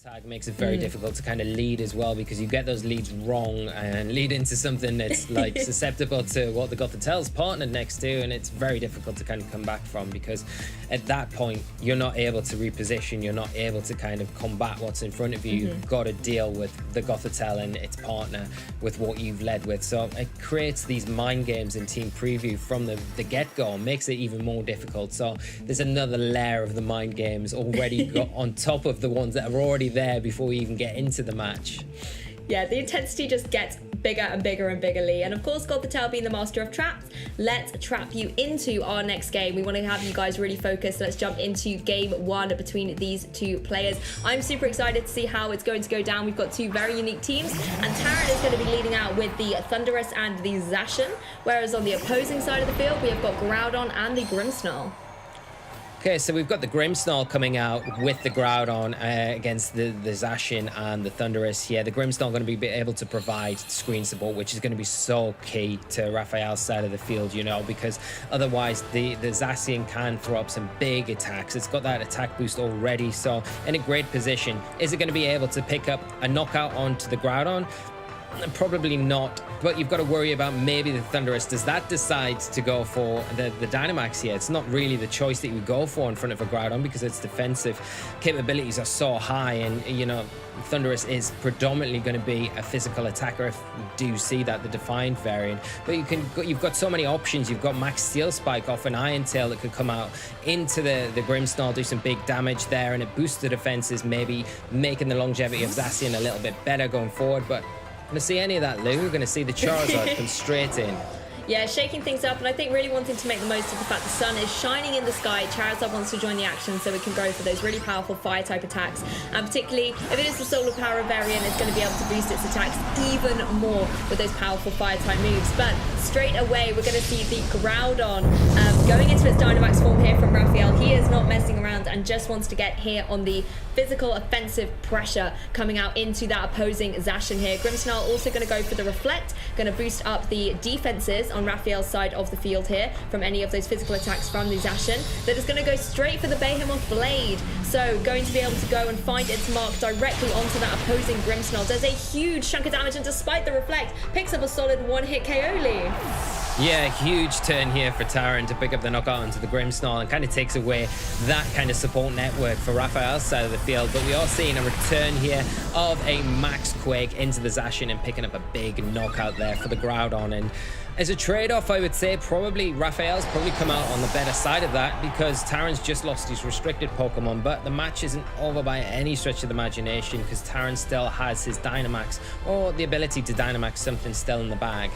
tag makes it very difficult to kind of lead as well, because you get those leads wrong and lead into something that's like susceptible to what the Gothitel's partnered next to, and it's very difficult to kind of come back from, because at that point you're not able to reposition, you're not able to kind of combat what's in front of you. You've got to deal with the Gothitelle and its partner with what you've led with. So it creates these mind games in team preview from the get-go and makes it even more difficult. So there's another layer of the mind games already got on top of the ones that are already there before we even get into the match. Yeah, the intensity just gets bigger and bigger and bigger, Lee. And of course, Gothitelle being the master of traps, let's trap you into our next game. We want to have you guys really focused. Let's jump into game one between these two players. I'm super excited to see how it's going to go down. We've got two very unique teams, and Taran is going to be leading out with the Thunderous and the Zacian, whereas on the opposing side of the field, we have got Groudon and the Grimmsnarl. Okay, so we've got the Grimmsnarl coming out with the Groudon against the Zacian and the Thunderous. Yeah, the Grimmsnarl going to be able to provide screen support, which is going to be so key to Rafael's side of the field, you know, because otherwise the Zacian can throw up some big attacks. It's got that attack boost already, so in a great position. Is it going to be able to pick up a knockout onto the Groudon? Probably not, but you've got to worry about maybe the Thunderous. Does that decide to go for the Dynamax here? It's not really the choice that you would go for in front of a Groudon, because its defensive capabilities are so high, and you know, Thunderous is predominantly going to be a physical attacker if you do see that, the Defiant variant. But you've got so many options. You've got Max Steel Spike off an Iron Tail that could come out into the Grimmsnarl, do some big damage there, and it boosts the defenses, maybe making the longevity of Zacian a little bit better going forward. But going to see any of that, Lou. We're going to see the Charizard come straight in. Yeah, shaking things up, and I think really wanting to make the most of the fact the sun is shining in the sky. Charizard wants to join the action so we can go for those really powerful fire-type attacks. And particularly, if it is the Solar Power variant, it's going to be able to boost its attacks even more with those powerful fire-type moves. But straight away, we're going to see the Groudon going into its Dynamax form here from Rafael. He is not messing around and just wants to get here on the physical offensive pressure coming out into that opposing Zacian here. Grimmsnarl also going to go for the Reflect, going to boost up the defenses on Rafael's side of the field here from any of those physical attacks from the Zacian. That is going to go straight for the Behemoth Blade. So going to be able to go and find its mark directly onto that opposing Grimmsnarl. Does a huge chunk of damage, and despite the Reflect, picks up a solid one-hit KO, Lee. Yeah, huge turn here for Taran to pick up the knockout onto the Grimmsnarl, and kind of takes away that kind of support network for Rafael's side of the field. But we are seeing a return here of a Max Quake into the Zacian and picking up a big knockout there for the Groudon. And as a trade-off, I would say probably Rafael's probably come out on the better side of that, because Taran's just lost his restricted Pokemon, but the match isn't over by any stretch of the imagination, because Taran still has his Dynamax, or the ability to Dynamax something still in the bag.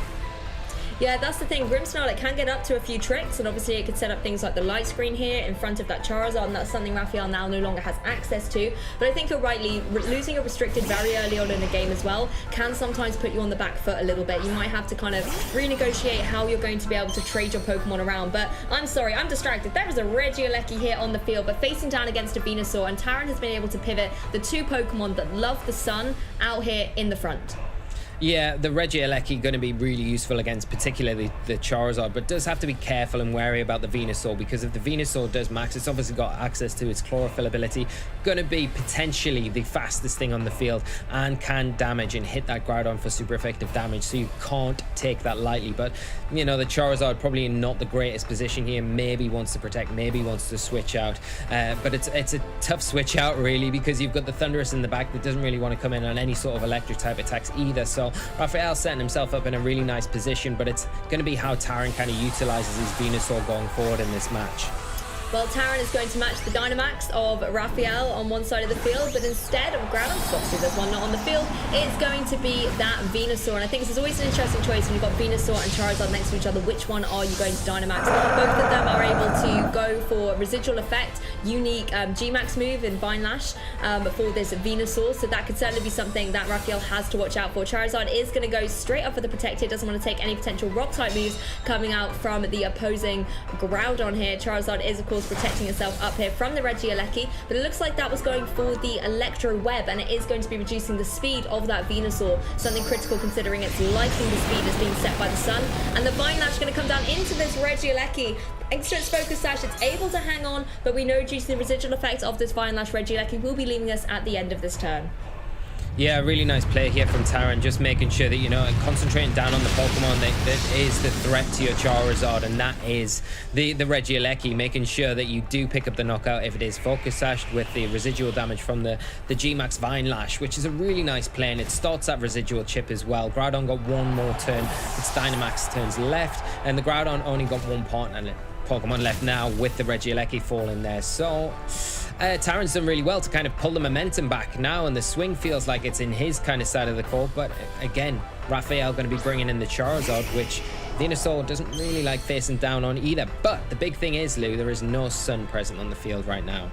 Yeah, that's the thing. Grimmsnarl, it can get up to a few tricks, and obviously it could set up things like the light screen here in front of that Charizard, and that's something Rafael now no longer has access to. But I think you're right, Lee. Losing a restricted very early on in the game as well can sometimes put you on the back foot a little bit. You might have to kind of renegotiate how you're going to be able to trade your Pokemon around. But I'm sorry, I'm distracted. There is a Regieleki here on the field, but facing down against a Venusaur, and Taran has been able to pivot the two Pokemon that love the sun out here in the front. Yeah, the Regieleki going to be really useful against particularly the Charizard, but does have to be careful and wary about the Venusaur, because if the Venusaur does max, it's obviously got access to its Chlorophyll ability, going to be potentially the fastest thing on the field and can damage and hit that Groudon for super effective damage, so you can't take that lightly. But, you know, the Charizard probably in not the greatest position here, maybe wants to protect, maybe wants to switch out, but it's a tough switch out really, because you've got the Thunderous in the back that doesn't really want to come in on any sort of electric type attacks either. So Rafael's setting himself up in a really nice position, but it's going to be how Taran kind of utilizes his Venusaur going forward in this match. Well, Taran is going to match the Dynamax of Rafael on one side of the field, but instead of Groudon, obviously there's one not on the field, it's going to be that Venusaur. And I think this is always an interesting choice when you've got Venusaur and Charizard next to each other. Which one are you going to Dynamax? Both of them are able to go for residual effect, unique G-Max move in Vine Lash for this Venusaur, so that could certainly be something that Rafael has to watch out for. Charizard is going to go straight up for the Protected, doesn't want to take any potential Rock-type moves coming out from the opposing Groudon here. Charizard is, of course, course, protecting itself up here from the Regieleki. But it looks like that was going for the Electro Web, and it is going to be reducing the speed of that Venusaur. Something critical considering it's liking the speed as being set by the sun. And the Vine Lash going to come down into this Regieleki. Extra Focus Sash, it's able to hang on, but we know due to the residual effect of this Vine Lash, Regieleki will be leaving us at the end of this turn. Yeah, really nice play here from Taran, just making sure that, you know, concentrating down on the Pokemon that is the threat to your Charizard, and that is the Regieleki, making sure that you do pick up the knockout if it is Focus Sashed with the residual damage from the G-Max Vine Lash, which is a really nice play, and it starts that residual chip as well. Groudon got one more turn, its Dynamax turns left, and the Groudon only got one partner Pokemon left now with the Regieleki falling there. So Taran's done really well to kind of pull the momentum back now, and the swing feels like it's in his kind of side of the court. But again, Rafael going to be bringing in the Charizard, which Venusaur doesn't really like facing down on either. But the big thing is, Lou, there is no sun present on the field right now.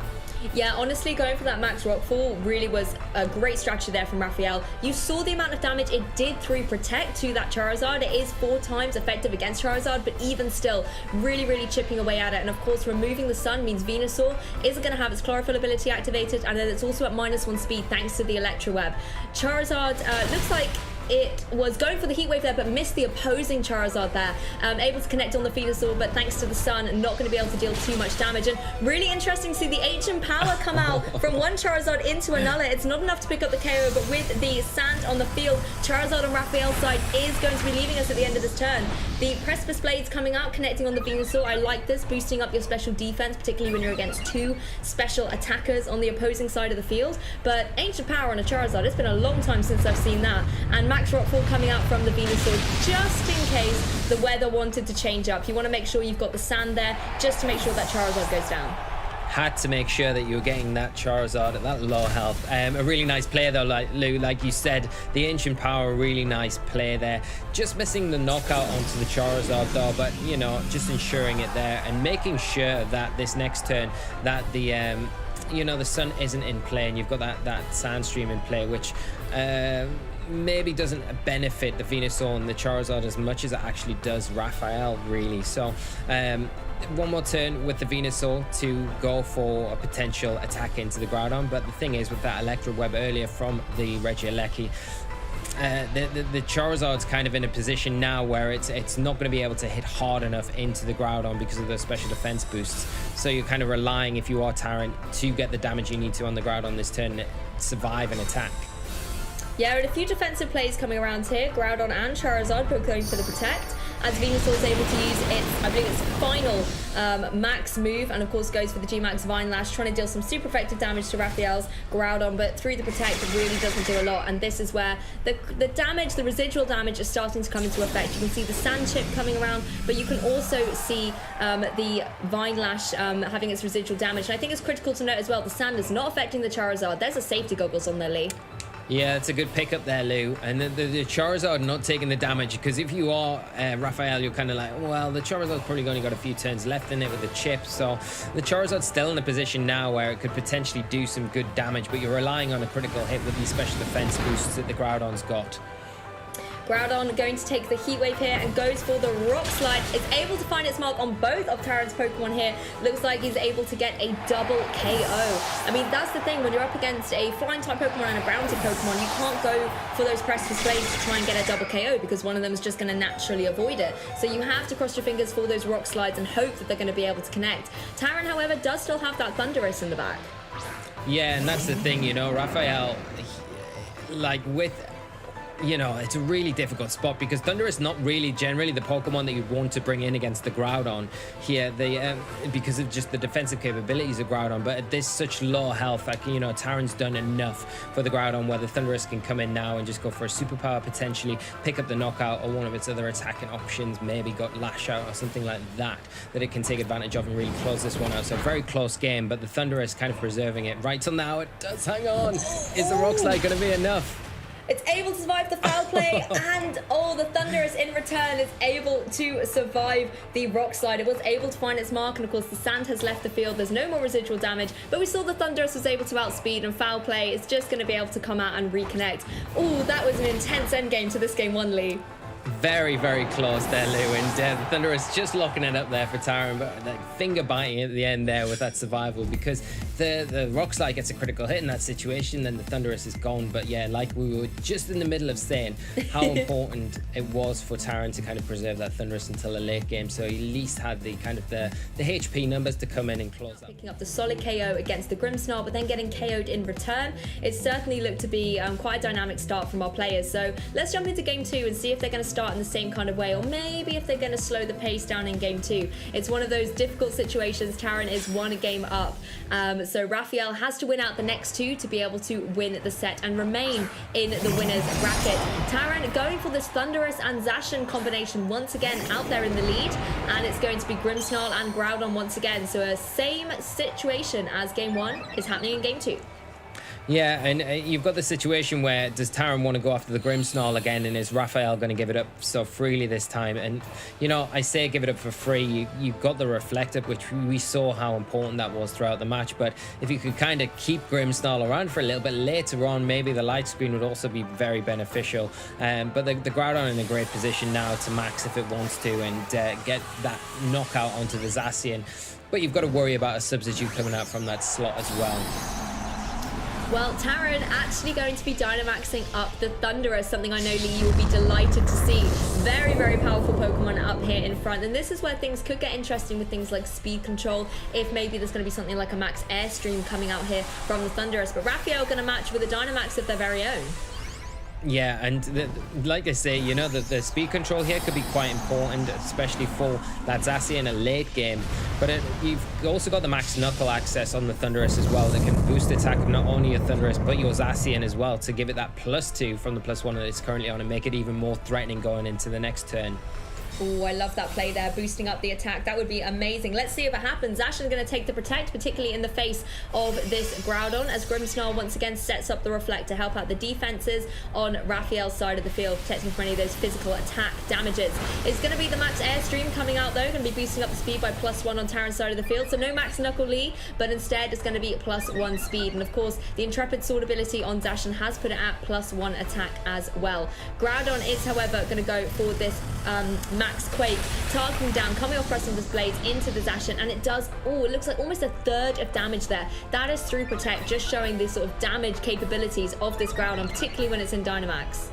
Yeah, honestly, going for that max rockfall really was a great strategy there from Rafael. You saw the amount of damage it did through Protect to that Charizard. It is 4 times effective against Charizard, but even still, really chipping away at it. And of course, removing the sun means Venusaur isn't going to have its Chlorophyll ability activated, and then it's also at -1 speed thanks to the Electro Web. Charizard looks like it was going for the Heat Wave there, but missed the opposing Charizard there. Able to connect on the Venusaur, but thanks to the sun, not going to be able to deal too much damage. And really interesting to see the Ancient Power come out from one Charizard into another. It's not enough to pick up the KO, but with the sand on the field, Charizard on Raphael's side is going to be leaving us at the end of this turn. The Precipice Blades coming out, connecting on the Venusaur. I like this, boosting up your special defense, particularly when you're against 2 special attackers on the opposing side of the field. But Ancient Power on a Charizard, it's been a long time since I've seen that. And Max Rockfall coming out from the Venusaur, just in case the weather wanted to change up. You want to make sure you've got the sand there, just to make sure that Charizard goes down. Had to make sure that you were getting that Charizard at that low health. A really nice play though, like Lou, like you said, the Ancient Power, really nice play there. Just missing the knockout onto the Charizard though, but you know, just ensuring it there and making sure that this next turn that the you know, the sun isn't in play and you've got that sand stream in play, which maybe doesn't benefit the Venusaur and the Charizard as much as it actually does Raphael, really. So one more turn with the Venusaur to go for a potential attack into the Groudon, but the thing is, with that Electro Web earlier from the Regieleki, the Charizard's kind of in a position now where it's not going to be able to hit hard enough into the Groudon because of the special defense boosts. So you're kind of relying, if you are Taran, to get the damage you need to on the Groudon this turn, survive an attack. Yeah, and a few defensive plays coming around here. Groudon and Charizard both going for the Protect, as Venusaur is able to use its, I believe its final max move, and of course goes for the G-Max Vine Lash, trying to deal some super effective damage to Raphael's Groudon, but through the Protect it really doesn't do a lot, and this is where the damage, the residual damage is starting to come into effect. You can see the sand chip coming around, but you can also see the Vine Lash having its residual damage, and I think it's critical to note as well, the sand is not affecting the Charizard. There's a safety goggles on there, Lee. Yeah, it's a good pickup there, Lou. And the Charizard not taking the damage, because if you are Raphael, you're kind of like, well, the Charizard's probably only got a few turns left in it with the chip. So the Charizard's still in a position now where it could potentially do some good damage, but you're relying on a critical hit with these special defense boosts that the Groudon's got. Groudon going to take the Heat Wave here and goes for the Rock Slide. It's able to find its mark on both of Taran's Pokemon here. Looks like he's able to get a double KO. I mean, that's the thing, when you're up against a flying type Pokemon and a ground type Pokemon, you can't go for those Precipice Blades to try and get a double KO because one of them is just going to naturally avoid it. So you have to cross your fingers for those Rock Slides and hope that they're going to be able to connect. Taran, however, does still have that Thunderous in the back. Yeah, and that's the thing, you know, Raphael, like with... You know, it's a really difficult spot because Thunder is not really generally the Pokemon that you'd want to bring in against the Groudon here. They because of just the defensive capabilities of Groudon, but at this such low health, like, you know, Taran's done enough for the Groudon where the Thunderous can come in now and just go for a superpower, potentially pick up the knockout or one of its other attacking options, maybe got Lash Out or something like that it can take advantage of and really close this one out. So very close game, but the Thunderous kind of preserving it right till now. It does hang on. Is the Rock Slide going to be enough? It's able to survive the foul play, and the Thunderous in return is able to survive the Rock Slide. It was able to find its mark, and of course the sand has left the field. There's no more residual damage, but we saw the Thunderous was able to outspeed, and foul play is just going to be able to come out and reconnect. Oh, that was an intense endgame to this game 1, Lee. Very, very close there, Lou. And the Thunderous just locking it up there for Taran, but like, finger biting at the end there with that survival, because the Rock Slide gets a critical hit in that situation, then the Thunderous is gone. But yeah, like we were just in the middle of saying, how important it was for Taran to kind of preserve that Thunderous until a late game, so he at least had the kind of the HP numbers to come in and close out. Picking up the solid KO against the Grimmsnarl, but then getting KO'd in return. It certainly looked to be quite a dynamic start from our players. So let's jump into game 2 and see if they're going to start in the same kind of way, or maybe if they're going to slow the pace down in game 2. It's one of those difficult situations. Taran is 1 game up, so Rafael has to win out the next 2 to be able to win the set and remain in the winner's bracket. Taran going for this Thunderous and Zacian combination once again out there in the lead, and it's going to be Grimmsnarl and Groudon once again, so a same situation as game 1 is happening in game 2. Yeah, and you've got the situation where does Taran want to go after the Grimmsnarl again, and is Rafael going to give it up so freely this time? And, you know, I say give it up for free. You've got the Reflect Up, which we saw how important that was throughout the match. But if you could kind of keep Grimmsnarl around for a little bit later on, maybe the Light Screen would also be very beneficial. But the Groudon in a great position now to max if it wants to, and get that knockout onto the Zacian. But you've got to worry about a substitute coming out from that slot as well. Well, Taran actually going to be Dynamaxing up the Thunderous, something I know Lee you will be delighted to see. Very, very powerful Pokemon up here in front, and this is where things could get interesting with things like speed control, if maybe there's going to be something like a max Airstream coming out here from the Thunderous. But Rafael going to match with a Dynamax of their very own. Yeah, and like I say, you know, the speed control here could be quite important, especially for that Zacian in a late game. But you've also got the max knuckle access on the Thunderous as well that can boost attack of not only your Thunderous but your Zacian as well, to give it that +2 from the +1 that it's currently on and make it even more threatening going into the next turn. Oh, I love that play there, boosting up the attack. That would be amazing. Let's see if it happens. Zacian's going to take the Protect, particularly in the face of this Groudon, as Grimmsnarl once again sets up the Reflect to help out the defenses on Rafael's side of the field, protecting from any of those physical attack damages. It's going to be the Max Airstream coming out, though, going to be boosting up the speed by +1 on Taran's side of the field. So no Max Knuckle Lee, but instead it's going to be +1 speed. And of course, the Intrepid Sword ability on Zacian has put it at +1 attack as well. Groudon is, however, going to go for this Max Quake, targeting down, coming off pressing his blades into the Zacian, and it does, oh, it looks like almost a third of damage there. That is through Protect, just showing the sort of damage capabilities of this Groudon, particularly when it's in Dynamax.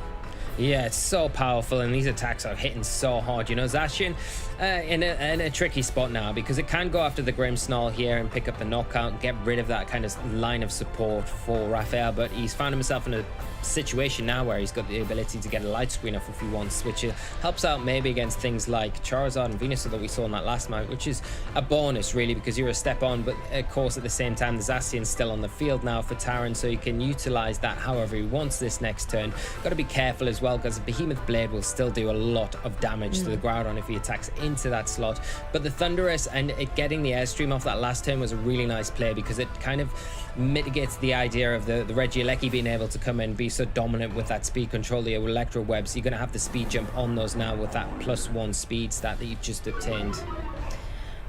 Yeah, it's so powerful, and these attacks are hitting so hard. You know, Zacian in a tricky spot now, because it can go after the Grimmsnarl here and pick up the knockout and get rid of that kind of line of support for Rafael, but he's found himself in a situation now where he's got the ability to get a Light Screen off if he wants, which helps out maybe against things like Charizard and Venusaur that we saw in that last match, which is a bonus really, because you're a step on. But of course, at the same time, the Zacian's still on the field now for Taran, so he can utilize that however he wants this next turn. Got to be careful as well, because the Behemoth Blade will still do a lot of damage to the Groudon if he attacks into that slot. But the Thunderous and it getting the Airstream off that last turn was a really nice play, because it kind of mitigates the idea of the Regieleki being able to come in and be so dominant with that speed control, the Electro Web. So you're going to have the speed jump on those now with that +1 speed stat that you've just obtained.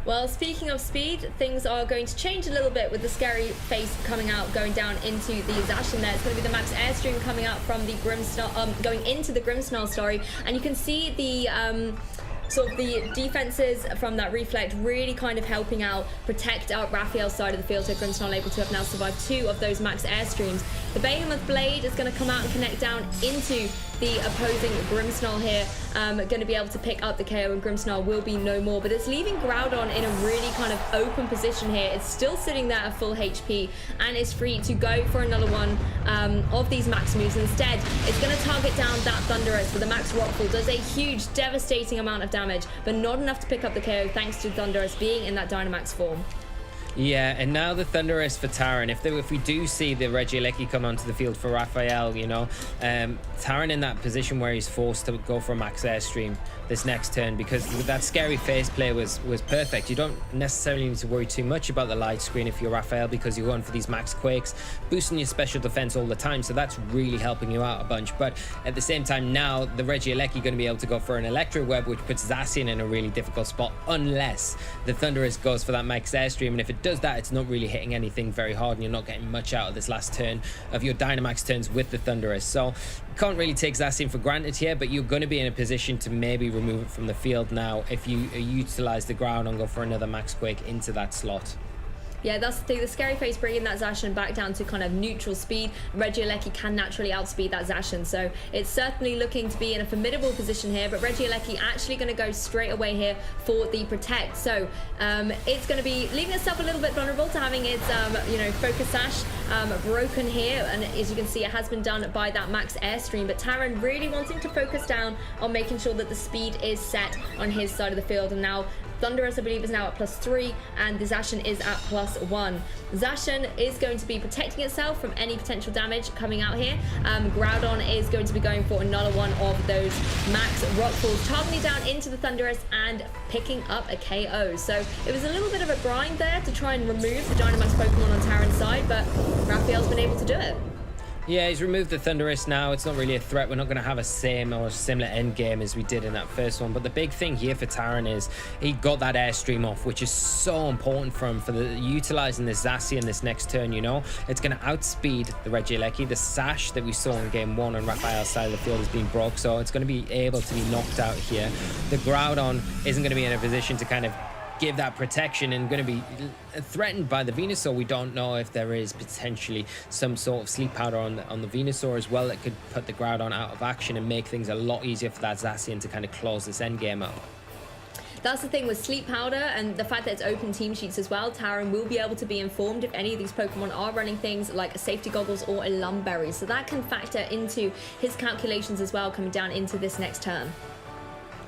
Well, speaking of speed, things are going to change a little bit with the Scary Face coming out, going down into the Zacian there. It's going to be the Max Airstream coming out from the Grimmsnarl, going into the Grimmsnarl, sorry. And you can see the sort of the defenses from that Reflect really kind of helping out protect out Rafael's side of the field, so Grimmsnarl able to have now survived 2 of those Max Airstreams. The Behemoth Blade is going to come out and connect down into the opposing Grimmsnarl here, going to be able to pick up the KO, and Grimmsnarl will be no more. But it's leaving Groudon in a really kind of open position here. It's still sitting there at full HP and is free to go for another one of these max moves. Instead, it's going to target down that Thunderous with a Max Rockfall. Does a huge, devastating amount of damage, but not enough to pick up the KO thanks to Thunderous being in that Dynamax form. Yeah, and now the Thunderous for Taran. If we do see the Regieleki come onto the field for Rafael, you know, Taran in that position where he's forced to go for a Max Airstream this next turn, because that Scary Face play was perfect. You don't necessarily need to worry too much about the Light Screen if you're Rafael, because you're going for these Max Quakes, boosting your special defense all the time, so that's really helping you out a bunch. But at the same time, now the Regieleki going to be able to go for an Electro Web, which puts Zacian in a really difficult spot, unless the Thunderous goes for that Max Airstream. And if it does that, it's not really hitting anything very hard, and you're not getting much out of this last turn of your Dynamax turns with the Thundurus. So you can't really take Zacian for granted here, but you're going to be in a position to maybe remove it from the field now if you utilize the ground and go for another Max Quake into that slot. Yeah, that's the thing. The Scary Face bringing that Zacian back down to kind of neutral speed. Regieleki can naturally outspeed that Zacian, so it's certainly looking to be in a formidable position here, but Regieleki actually going to go straight away here for the Protect. So it's going to be leaving itself a little bit vulnerable to having its, Focus Sash broken here, and as you can see, it has been done by that Max Airstream, but Taran really wanting to focus down on making sure that the speed is set on his side of the field, and now Thundurus, I believe, is now at +3, and the Zacian is at +1. Zacian is going to be protecting itself from any potential damage coming out here. Groudon is going to be going for another one of those max rock falls, targeting down into the Thundurus and picking up a KO. So it was a little bit of a grind there to try and remove the Dynamax Pokemon on Taran's side, but Raphael's been able to do it. Yeah, he's removed the Thundurus now. It's not really a threat. We're not going to have a same or similar end game as we did in that first one. But the big thing here for Taran is he got that Airstream off, which is so important for him for utilizing the Zacian this next turn, you know. It's going to outspeed the Regieleki. The Sash that we saw in game 1 on Raphael's side of the field has been broke, so it's going to be able to be knocked out here. The Groudon isn't going to be in a position to kind of give that protection and going to be threatened by the Venusaur. We don't know if there is potentially some sort of sleep powder on the Venusaur as well that could put the Groudon out of action and make things a lot easier for that Zacian to kind of close this endgame up. That's the thing with Sleep Powder and the fact that it's open team sheets as well. Taran will be able to be informed if any of these Pokemon are running things like a Safety Goggles or a Lumberry, so that can factor into his calculations as well coming down into this next turn.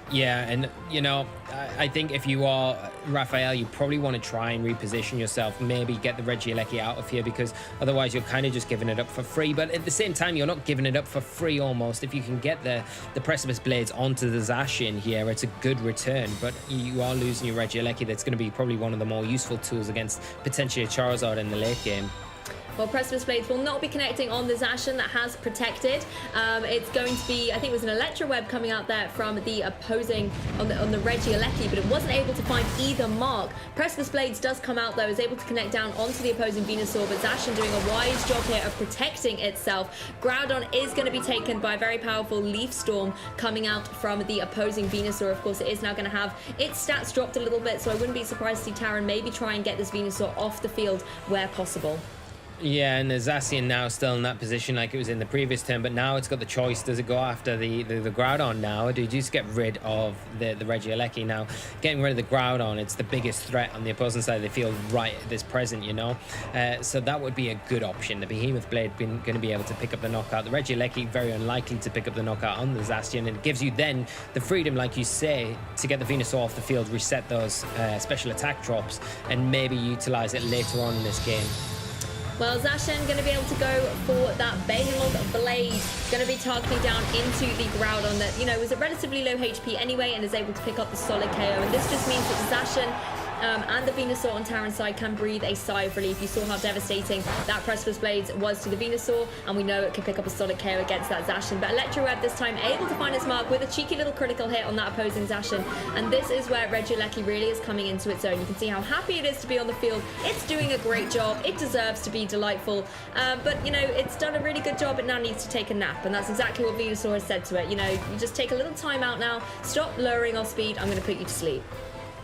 Yeah, and you know, I think if you are Raphael, you probably want to try and reposition yourself, maybe get the Regieleki out of here, because otherwise you're kind of just giving it up for free. But at the same time, you're not giving it up for free almost. If you can get the Precipice Blades onto the Zacian here, it's a good return, but you are losing your Regieleki. That's going to be probably one of the more useful tools against potentially a Charizard in the late game. Well, Precipice Blades will not be connecting on the Zacian that has protected. It's going to be, I think it was an Electro Web coming out there from the opposing on the Regieleki, but it wasn't able to find either mark. Precipice Blades does come out though, is able to connect down onto the opposing Venusaur, but Zacian doing a wise job here of protecting itself. Groudon is going to be taken by a very powerful Leaf Storm coming out from the opposing Venusaur. Of course, it is now going to have its stats dropped a little bit, so I wouldn't be surprised to see Taran maybe try and get this Venusaur off the field where possible. Yeah, and the Zacian now still in that position like it was in the previous turn, but now it's got the choice. Does it go after the Groudon now, or do you just get rid of the Regieleki? Now, getting rid of the Groudon, it's the biggest threat on the opposing side of the field right at this present, you know? So that would be a good option. The Behemoth Blade going to be able to pick up the knockout. The Regieleki, very unlikely to pick up the knockout on the Zacian, and it gives you then the freedom, like you say, to get the Venusaur off the field, reset those special attack drops, and maybe utilize it later on in this game. Well, Zacian going to be able to go for that Behemoth Blade, going to be targeting down into the Groudon that, you know, was a relatively low HP anyway and is able to pick up the solid KO. And this just means that Zacian and the Venusaur on Taran's side can breathe a sigh of relief. You saw how devastating that Precipice Blades was to the Venusaur, and we know it can pick up a solid KO against that Zacian. But Electro Web this time able to find its mark with a cheeky little critical hit on that opposing Zacian. And this is where Regieleki really is coming into its own. You can see how happy it is to be on the field. It's doing a great job. It deserves to be delightful. But, you know, it's done a really good job. It now needs to take a nap. And that's exactly what Venusaur has said to it. You know, you just take a little time out now. Stop lowering our speed. I'm going to put you to sleep.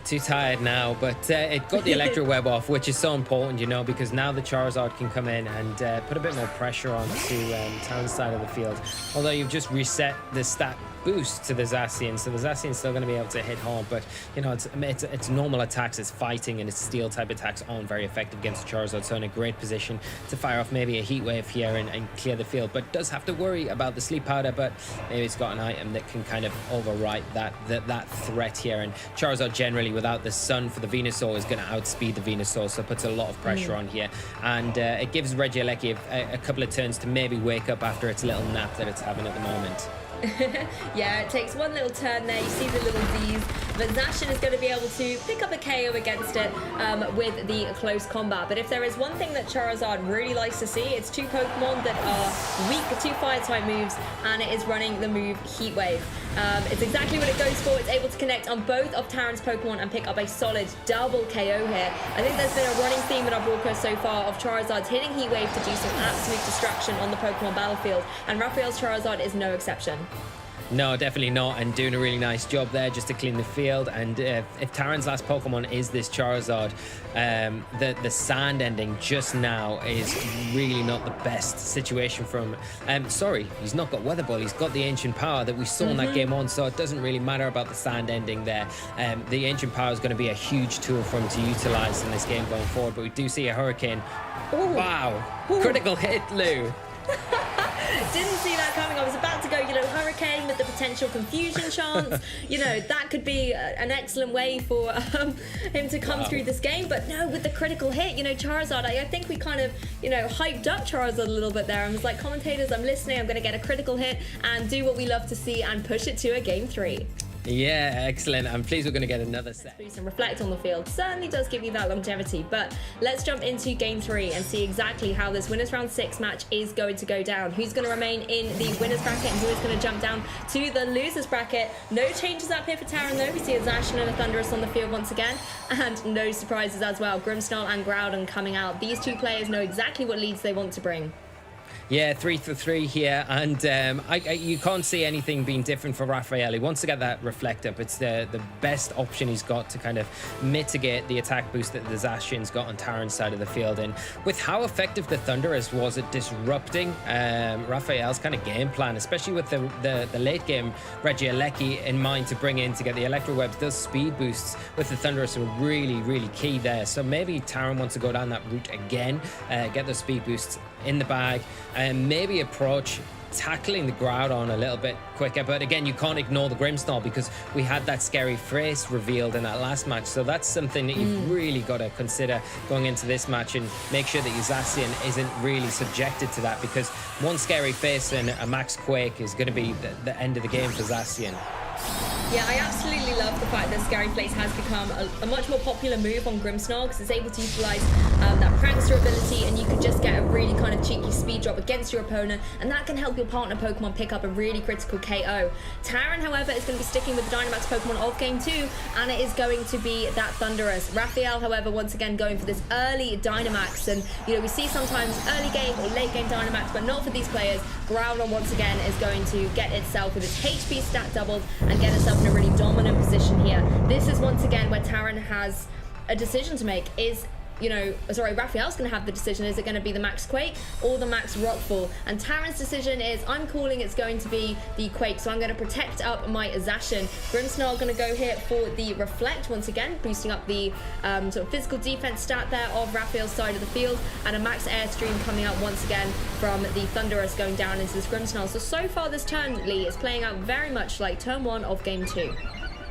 Too tired now, but it got the Electro Web off, which is so important, you know, because now the Charizard can come in and put a bit more pressure on to Taran's side of the field. Although you've just reset the stat boost to the Zacian, so the Zacian's still going to be able to hit hard, but you know, it's normal attacks, it's fighting, and its steel type attacks aren't very effective against the Charizard, so in a great position to fire off maybe a Heat Wave here and clear the field, but does have to worry about the Sleep Powder, but maybe it's got an item that can kind of overwrite that threat here. And Charizard generally without the Sun for the Venusaur is going to outspeed the Venusaur, so it puts a lot of pressure on here, and it gives Regieleki a couple of turns to maybe wake up after its little nap that it's having at the moment. Yeah, it takes one little turn there. You see the little Z's. But Zacian is going to be able to pick up a KO against it with the close combat. But if there is one thing that Charizard really likes to see, it's two Pokemon that are weak to fire-type moves, and it is running the move Heat Wave. It's exactly what it goes for. It's able to connect on both of Taran's Pokemon and pick up a solid double KO here. I think there's been a running theme in our broadcast so far of Charizard's hitting Heat Wave to do some absolute destruction on the Pokemon battlefield, and Rafael's Charizard is no exception. No, definitely not, and doing a really nice job there just to clean the field. And if Taran's last Pokemon is this Charizard, the sand ending just now is really not the best situation for him. Sorry, he's not got Weather Ball, he's got the Ancient Power that we saw in that game on, so it doesn't really matter about the sand ending there. The Ancient Power is going to be a huge tool for him to utilize in this game going forward, but we do see a Hurricane. Ooh. Wow. Ooh. Critical hit, Lou. Didn't see that coming. I was about to go, Hurricane with the potential confusion chance. That could be an excellent way for him to come through this game. But no, with the critical hit, Charizard, I think we kind of, hyped up Charizard a little bit there. I was like, commentators, I'm listening. I'm going to get a critical hit and do what we love to see and push it to a game 3. Yeah, excellent. I'm pleased we're going to get another set. Boost and reflect on the field certainly does give you that longevity, but let's jump into game 3 and see exactly how this winners round 6 match is going to go down. Who's going to remain in the winners bracket and who is going to jump down to the losers bracket. No changes up here for Taran though. We see a Zacian and a Thundurus on the field once again, and no surprises as well. Grimmsnarl and Groudon coming out. These two players know exactly what leads they want to bring. Yeah, 3 for 3 here, and you can't see anything being different for Rafael. He wants to get that reflect up. It's the best option he's got to kind of mitigate the attack boost that the Zacian's got on Taran's side of the field. And with how effective the Thundurus was at disrupting Rafael's kind of game plan, especially with the late game Regieleki in mind to bring in to get the Electro Webs, those speed boosts with the Thundurus are really, really key there. So maybe Taran wants to go down that route again, get those speed boosts in the bag, and maybe approach tackling the Groudon a little bit quicker. But again, you can't ignore the Grimmsnarl because we had that scary face revealed in that last match. So that's something that you've really got to consider going into this match, and make sure that your Zacian isn't really subjected to that, because one scary face and a Max Quake is going to be the end of the game for Zacian. Yeah, I absolutely love the fact that Scary Face has become a much more popular move on Grimmsnarl, because it's able to utilize that prankster ability, and you can just get a really kind of cheeky speed drop against your opponent, and that can help your partner Pokemon pick up a really critical KO. Taran, however, is going to be sticking with the Dynamax Pokemon of game 2, and it is going to be that Thundurus. Rafael, however, once again going for this early Dynamax, and we see sometimes early game or late game Dynamax, but not for these players. Groudon once again is going to get itself with its HP stat doubled and get itself in a really dominant position here. This is once again where Taran has a decision to make. Rafael's going to have the decision. Is it going to be the Max Quake or the Max Rockfall? And Taran's decision is, I'm calling it's going to be the Quake, so I'm going to protect up my Zacian. Grimmsnarl going to go here for the Reflect once again, boosting up the sort of physical defense stat there of Rafael's side of the field, and a Max Airstream coming out once again from the Thundurus going down into this Grimmsnarl. So far this turn, Lee, is playing out very much like turn 1 of game 2.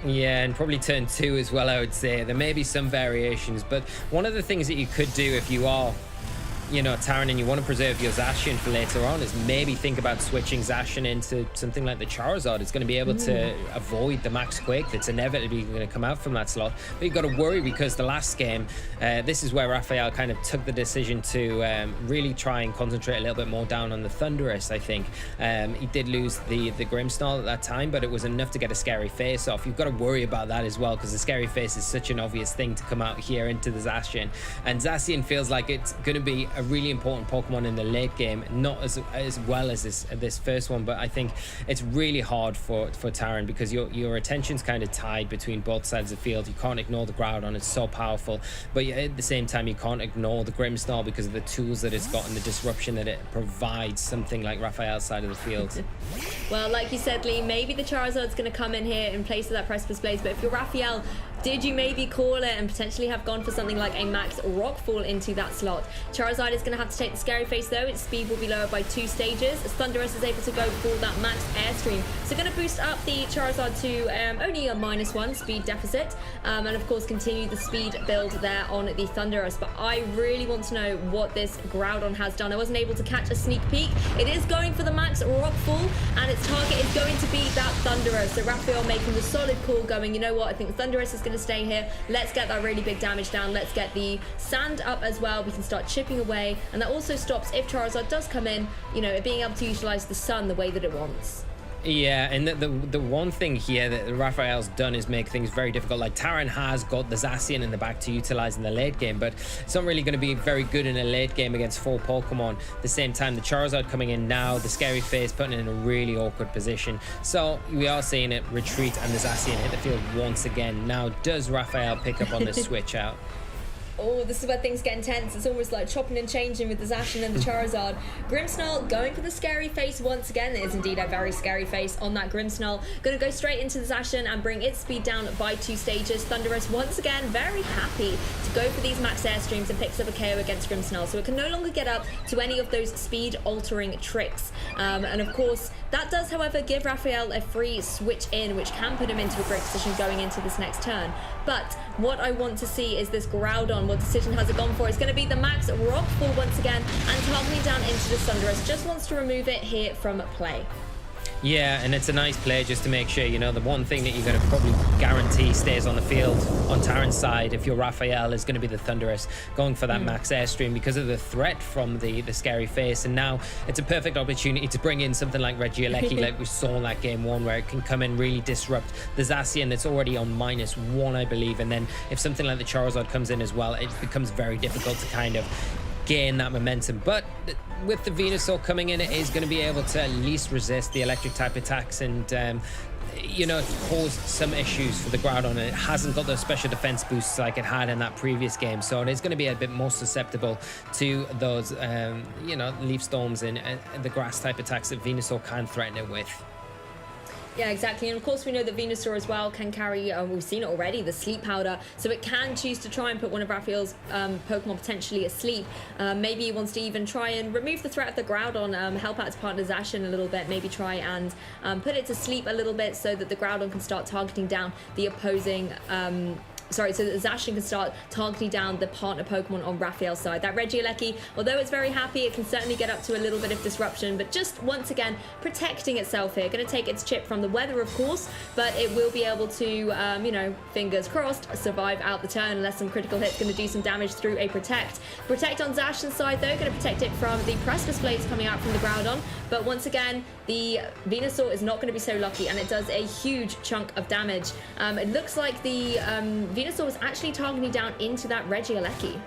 Yeah, and probably turn 2 as well, I would say. There may be some variations, but one of the things that you could do if you are Taran, and you want to preserve your Zacian for later on, is maybe think about switching Zacian into something like the Charizard. It's going to be able to avoid the Max Quake that's inevitably going to come out from that slot. But you've got to worry, because the last game, this is where Rafael kind of took the decision to really try and concentrate a little bit more down on the Thundurus, I think. He did lose the Grimmsnarl at that time, but it was enough to get a Scary Face off. You've got to worry about that as well, because the Scary Face is such an obvious thing to come out here into the Zacian. And Zacian feels like it's going to be a really important Pokemon in the late game, not as well as this first one, but I think it's really hard for Taran, because your attention's kind of tied between both sides of the field. You can't ignore the Groudon, it's so powerful, but at the same time you can't ignore the Grimmsnarl because of the tools that it's got and the disruption that it provides something like Rafael's side of the field. Well, like you said, Lee, maybe the Charizard's going to come in here in place of that Precipice Blaze, but if you're Rafael, Did you maybe call it and potentially have gone for something like a max Rockfall into that slot? Charizard is going to have to take the Scary Face though. Its speed will be lowered by 2 stages. As Thundurus is able to go for that max Airstream. So going to boost up the Charizard to only a -1 speed deficit. And of course continue the speed build there on the Thundurus. But I really want to know what this Groudon has done. I wasn't able to catch a sneak peek. It is going for the max Rockfall and its target is going to be that Thundurus. So Rafael making the solid call going, you know what, I think Thundurus is going to stay here. Let's get that really big damage down. Let's get the sand up as well. We can start chipping away. And that also stops, if Charizard does come in, you know, it being able to utilize the sun the way that it wants. Yeah, and the one thing here that Raphael's done is make things very difficult. Like Taran has got the Zacian in the back to utilize in the late game, but it's not really going to be very good in a late game against 4 Pokemon. At the same time, the Charizard coming in now, the Scary Face putting it in a really awkward position. So we are seeing it retreat and the Zacian hit the field once again. Now, does Raphael pick up on the switch out? Oh, this is where things get intense. It's almost like chopping and changing with the Zacian and the Charizard. Grimmsnarl going for the Scary Face once again. It is indeed a very scary face on that Grimmsnarl. Going to go straight into the Zacian and bring its speed down by 2 stages. Thundurus once again very happy to go for these max Airstreams and picks up a KO against Grimmsnarl. So it can no longer get up to any of those speed altering tricks. And of course, that does, however, give Raphael a free switch in, which can put him into a great position going into this next turn. But what I want to see is this Groudon. What decision has it gone for? It's going to be the max Rockfall once again, and targeting down into the Thundurus. Just wants to remove it here from play. Yeah, and it's a nice play just to make sure, you know, the one thing that you're going to probably guarantee stays on the field on Taran's side, if you're Raphael, is going to be the Thundurus going for that max Airstream because of the threat from the Scary Face. And now it's a perfect opportunity to bring in something like Regieleki, like we saw in that game 1, where it can come in, really disrupt the Zacian that's already on -1, I believe. And then if something like the Charizard comes in as well, it becomes very difficult to kind of gain that momentum. But with the Venusaur coming in, it is going to be able to at least resist the electric type attacks, and you know, it's caused some issues for the Groudon, and it hasn't got those special defense boosts like it had in that previous game, so it is going to be a bit more susceptible to those you know, leaf storms and the grass type attacks that Venusaur can threaten it with. Yeah, exactly. And of course, we know that Venusaur as well can carry, we've seen it already, the sleep powder. So it can choose to try and put one of Raphael's Pokemon potentially asleep. Maybe he wants to even try and remove the threat of the Groudon, help out his partner Zacian a little bit, maybe try and put it to sleep a little bit so that the Groudon can start targeting down the opposing so that Zacian can start targeting down the partner Pokemon on Raphael's side. That Regieleki, although it's very happy, it can certainly get up to a little bit of disruption, but just once again protecting itself here. Going to take its chip from the weather, of course, but it will be able to, you know, fingers crossed, survive out the turn unless some critical hits. Going to do some damage through a Protect. Protect on Zacian's side, though, going to protect it from the Precipice Blades coming out from the Groudon, but once again, the Venusaur is not going to be so lucky, and it does a huge chunk of damage. It looks like the Venusaur was actually targeting down into that Regieleki.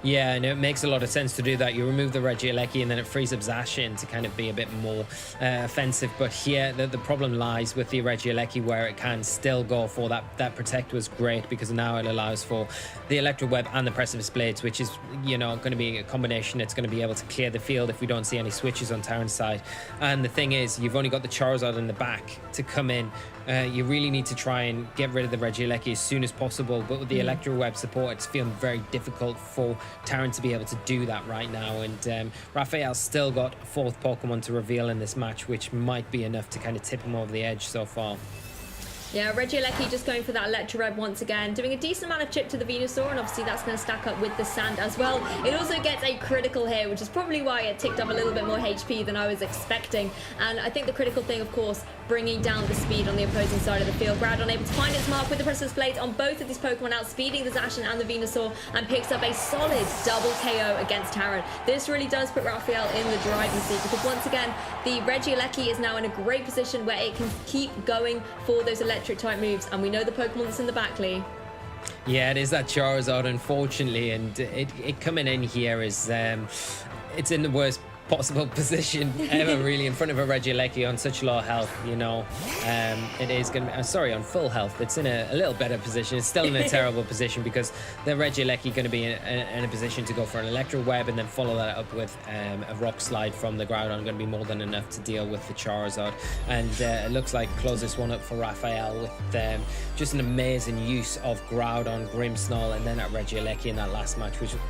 Yeah, and it makes a lot of sense to do that. You remove the Regieleki and then it frees up Zacian to kind of be a bit more offensive. But here, the problem lies with the Regieleki, where it can still go for that. That Protect was great because now it allows for the Electric Web and the Precipice Blades, which is, you know, going to be a combination that's going to be able to clear the field if we don't see any switches on Taran's side. And the thing is, you've only got the Charizard in the back to come in. You really need to try and get rid of the Regieleki as soon as possible, but with the Electro Web support, it's feeling very difficult for Taran to be able to do that right now. And Raphael's still got a 4th Pokemon to reveal in this match, which might be enough to kind of tip him over the edge so far. Yeah, Regieleki just going for that Electroweb once again, doing a decent amount of chip to the Venusaur, and obviously that's going to stack up with the sand as well. It also gets a critical here, which is probably why it ticked up a little bit more HP than I was expecting. And I think the critical thing, of course, bringing down the speed on the opposing side of the field. Groudon able to find its mark with the Precipice Blades on both of these Pokemon, outspeeding the Zacian and the Venusaur, and picks up a solid double KO against Taran. This really does put Raphael in the driving seat, because once again, the Regieleki is now in a great position where it can keep going for those electric type moves, and we know the Pokemon that's in the back, Lee. Yeah, it is that Charizard, unfortunately, and it coming in here is it's in the worst possible position ever, really, in front of a Regieleki on such low health, you know. It is going to be, sorry, on full health. It's in a little better position. It's still in a terrible position because the Regieleki going to be in a position to go for an Electro Web and then follow that up with a Rock Slide from the Groudon. Going to be more than enough to deal with the Charizard. And it looks like close this one up for Rafael with just an amazing use of Groudon, Grimmsnarl, and then that Regieleki in that last match, which just